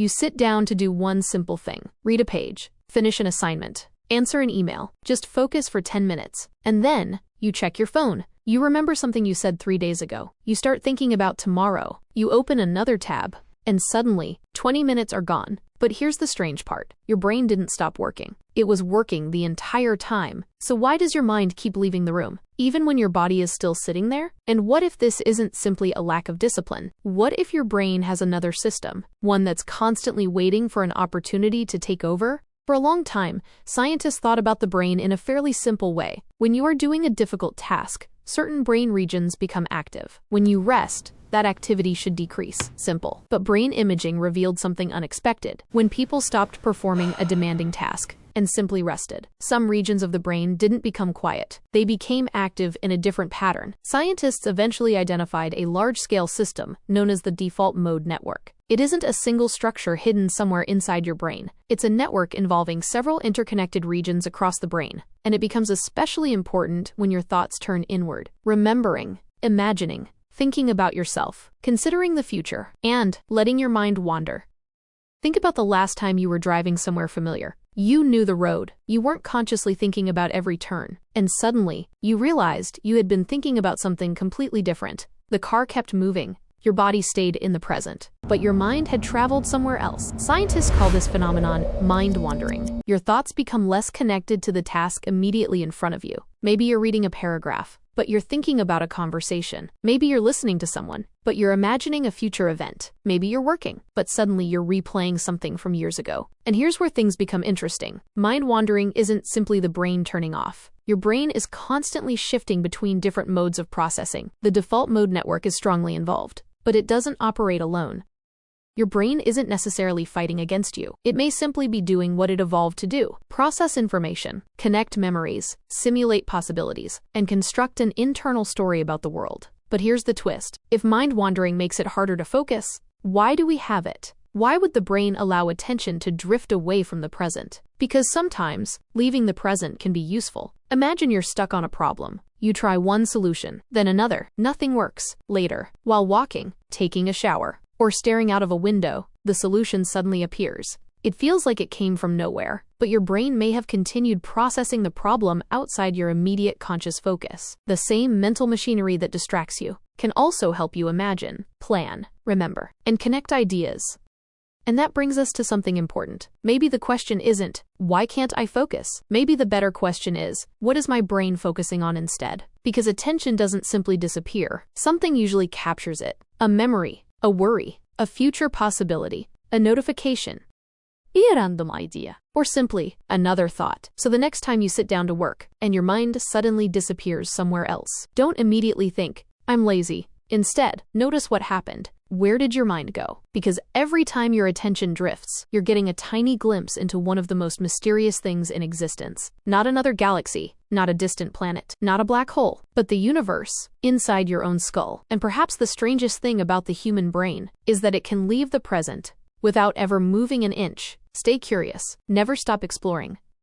You sit down to do one simple thing. Read a page, finish an assignment, answer an email. Just focus for 10 minutes. And then, you check your phone. You remember something you said 3 days ago. You start thinking about tomorrow. You open another tab, and suddenly, 20 minutes are gone. But here's the strange part. Your brain didn't stop working. It was working the entire time. So why does your mind keep leaving the room, even when your body is still sitting there? And what if this isn't simply a lack of discipline? What if your brain has another system, one that's constantly waiting for an opportunity to take over? For a long time, scientists thought about the brain in a fairly simple way. When you are doing a difficult task, certain brain regions become active. When you rest, that activity should decrease. Simple. But brain imaging revealed something unexpected. When people stopped performing a demanding task and simply rested, some regions of the brain didn't become quiet. They became active in a different pattern. Scientists eventually identified a large-scale system known as the default mode network. It isn't a single structure hidden somewhere inside your brain. It's a network involving several interconnected regions across the brain, and it becomes especially important when your thoughts turn inward. Remembering, imagining, thinking about yourself, considering the future, and letting your mind wander. Think about the last time you were driving somewhere familiar. You knew the road. You weren't consciously thinking about every turn. And suddenly, you realized you had been thinking about something completely different. The car kept moving. Your body stayed in the present, but your mind had traveled somewhere else. Scientists call this phenomenon mind wandering. Your thoughts become less connected to the task immediately in front of you. Maybe you're reading a paragraph, but you're thinking about a conversation. Maybe you're listening to someone, but you're imagining a future event. Maybe you're working, but suddenly you're replaying something from years ago. And here's where things become interesting. Mind wandering isn't simply the brain turning off. Your brain is constantly shifting between different modes of processing. The default mode network is strongly involved, but it doesn't operate alone. Your brain isn't necessarily fighting against you. It may simply be doing what it evolved to do: process information, connect memories, simulate possibilities, and construct an internal story about the world. But here's the twist. If mind wandering makes it harder to focus, why do we have it? Why would the brain allow attention to drift away from the present? Because sometimes, leaving the present can be useful. Imagine you're stuck on a problem. You try one solution, then another. Nothing works. Later, while walking, taking a shower, or staring out of a window, the solution suddenly appears. It feels like it came from nowhere, but your brain may have continued processing the problem outside your immediate conscious focus. The same mental machinery that distracts you can also help you imagine, plan, remember, and connect ideas. And that brings us to something important. Maybe the question isn't, why can't I focus? Maybe the better question is, what is my brain focusing on instead? Because attention doesn't simply disappear. Something usually captures it. A memory, a worry, a future possibility, a notification, a random idea, or simply another thought. So the next time you sit down to work and your mind suddenly disappears somewhere else, don't immediately think, I'm lazy. Instead, notice what happened. Where did your mind go? Because every time your attention drifts, you're getting a tiny glimpse into one of the most mysterious things in existence. Not another galaxy, not a distant planet, not a black hole, but the universe inside your own skull. And perhaps the strangest thing about the human brain is that it can leave the present without ever moving an inch. Stay curious, never stop exploring,